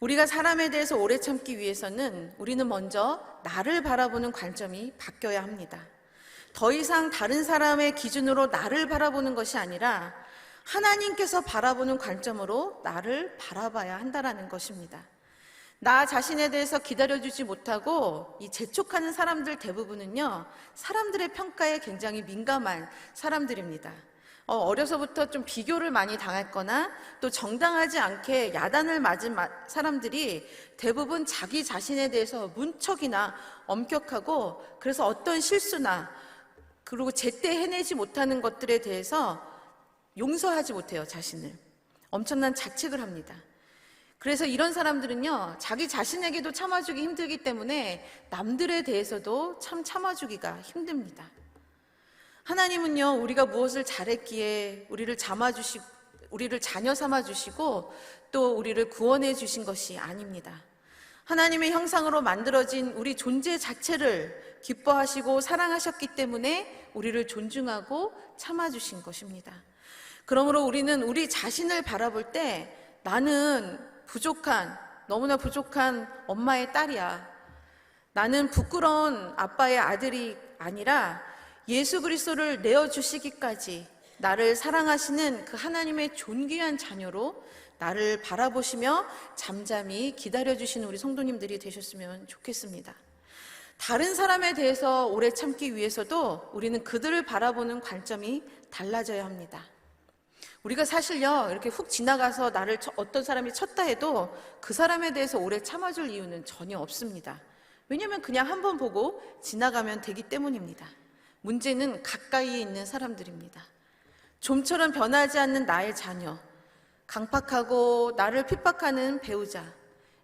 우리가 사람에 대해서 오래 참기 위해서는 우리는 먼저 나를 바라보는 관점이 바뀌어야 합니다. 더 이상 다른 사람의 기준으로 나를 바라보는 것이 아니라 하나님께서 바라보는 관점으로 나를 바라봐야 한다는 것입니다. 나 자신에 대해서 기다려주지 못하고 이 재촉하는 사람들 대부분은요, 사람들의 평가에 굉장히 민감한 사람들입니다. 어려서부터 좀 비교를 많이 당했거나 또 정당하지 않게 야단을 맞은 사람들이 대부분 자기 자신에 대해서 문척이나 엄격하고, 그래서 어떤 실수나 그리고 제때 해내지 못하는 것들에 대해서 용서하지 못해요. 자신을 엄청난 자책을 합니다. 그래서 이런 사람들은요, 자기 자신에게도 참아주기 힘들기 때문에 남들에 대해서도 참 참아주기가 힘듭니다. 하나님은요, 우리가 무엇을 잘했기에 우리를 자녀 삼아주시고 또 우리를 구원해 주신 것이 아닙니다. 하나님의 형상으로 만들어진 우리 존재 자체를 기뻐하시고 사랑하셨기 때문에 우리를 존중하고 참아주신 것입니다. 그러므로 우리는 우리 자신을 바라볼 때 나는 너무나 부족한 엄마의 딸이야. 나는 부끄러운 아빠의 아들이 아니라 예수 그리스도를 내어주시기까지 나를 사랑하시는 그 하나님의 존귀한 자녀로 나를 바라보시며 잠잠히 기다려주시는 우리 성도님들이 되셨으면 좋겠습니다. 다른 사람에 대해서 오래 참기 위해서도 우리는 그들을 바라보는 관점이 달라져야 합니다. 우리가 사실요, 이렇게 훅 지나가서 나를 어떤 사람이 쳤다 해도 그 사람에 대해서 오래 참아줄 이유는 전혀 없습니다. 왜냐하면 그냥 한번 보고 지나가면 되기 때문입니다. 문제는 가까이에 있는 사람들입니다. 좀처럼 변하지 않는 나의 자녀, 강팍하고 나를 핍박하는 배우자,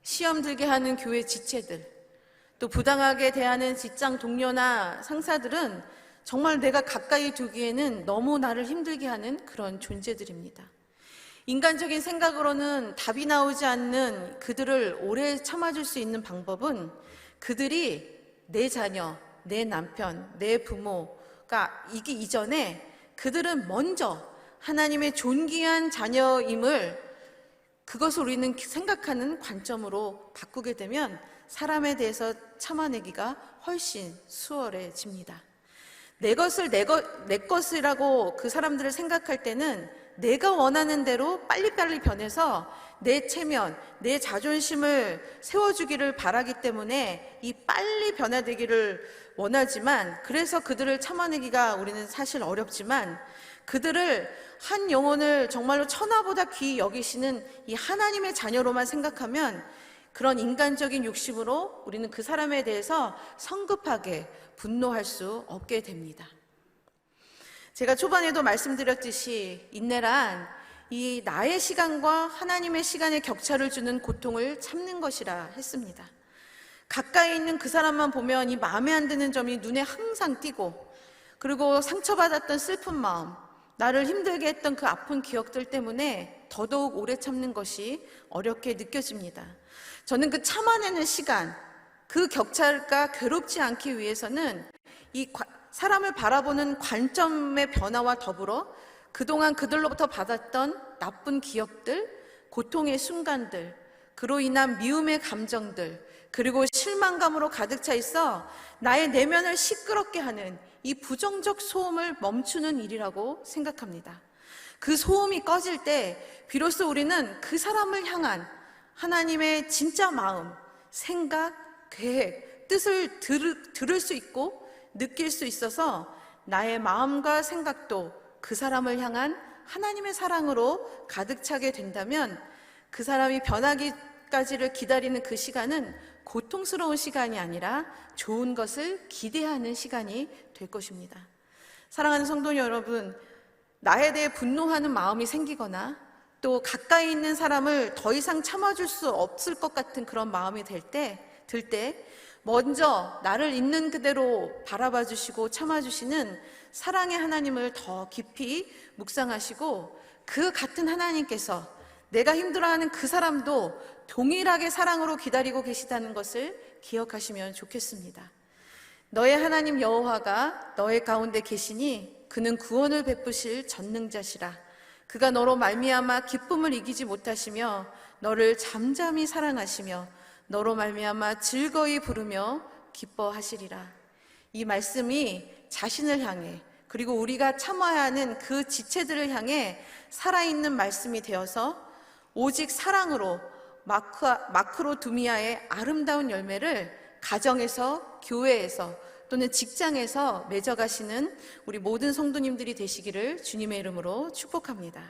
시험 들게 하는 교회 지체들, 또 부당하게 대하는 직장 동료나 상사들은 정말 내가 가까이 두기에는 너무 나를 힘들게 하는 그런 존재들입니다. 인간적인 생각으로는 답이 나오지 않는 그들을 오래 참아줄 수 있는 방법은 그들이 내 자녀, 내 남편, 내 부모가 이기 이전에 그들은 먼저 하나님의 존귀한 자녀임을, 그것을 우리는 생각하는 관점으로 바꾸게 되면 사람에 대해서 참아내기가 훨씬 수월해집니다. 내 것이라고 그 사람들을 생각할 때는 내가 원하는 대로 빨리빨리 변해서 내 체면, 내 자존심을 세워주기를 바라기 때문에 이 빨리 변화되기를 원하지만, 그래서 그들을 참아내기가 우리는 사실 어렵지만, 그들을 한 영혼을 정말로 천하보다 귀히 여기시는 이 하나님의 자녀로만 생각하면 그런 인간적인 욕심으로 우리는 그 사람에 대해서 성급하게 분노할 수 없게 됩니다. 제가 초반에도 말씀드렸듯이 인내란 이 나의 시간과 하나님의 시간의 격차를 주는 고통을 참는 것이라 했습니다. 가까이 있는 그 사람만 보면 이 마음에 안 드는 점이 눈에 항상 띄고, 그리고 상처받았던 슬픈 마음, 나를 힘들게 했던 그 아픈 기억들 때문에 더더욱 오래 참는 것이 어렵게 느껴집니다. 저는 그 참아내는 시간, 그 격차가 괴롭지 않기 위해서는 이 사람을 바라보는 관점의 변화와 더불어 그동안 그들로부터 받았던 나쁜 기억들, 고통의 순간들, 그로 인한 미움의 감정들, 그리고 실망감으로 가득 차 있어 나의 내면을 시끄럽게 하는 이 부정적 소음을 멈추는 일이라고 생각합니다. 그 소음이 꺼질 때 비로소 우리는 그 사람을 향한 하나님의 진짜 마음, 생각, 계획, 뜻을 들을 수 있고 느낄 수 있어서 나의 마음과 생각도 그 사람을 향한 하나님의 사랑으로 가득 차게 된다면 그 사람이 변하기까지를 기다리는 그 시간은 고통스러운 시간이 아니라 좋은 것을 기대하는 시간이 될 것입니다. 사랑하는 성도 여러분, 나에 대해 분노하는 마음이 생기거나 또 가까이 있는 사람을 더 이상 참아줄 수 없을 것 같은 그런 마음이 들 때 먼저 나를 있는 그대로 바라봐 주시고 참아 주시는 사랑의 하나님을 더 깊이 묵상하시고, 그 같은 하나님께서 내가 힘들어하는 그 사람도 동일하게 사랑으로 기다리고 계시다는 것을 기억하시면 좋겠습니다. 너의 하나님 여호와가 너의 가운데 계시니 그는 구원을 베푸실 전능자시라. 그가 너로 말미암아 기쁨을 이기지 못하시며 너를 잠잠히 사랑하시며 너로 말미암아 즐거이 부르며 기뻐하시리라. 이 말씀이 자신을 향해, 그리고 우리가 참아야 하는 그 지체들을 향해 살아있는 말씀이 되어서 오직 사랑으로 마크로두미아의 아름다운 열매를 가정에서, 교회에서 또는 직장에서 맺어가시는 우리 모든 성도님들이 되시기를 주님의 이름으로 축복합니다.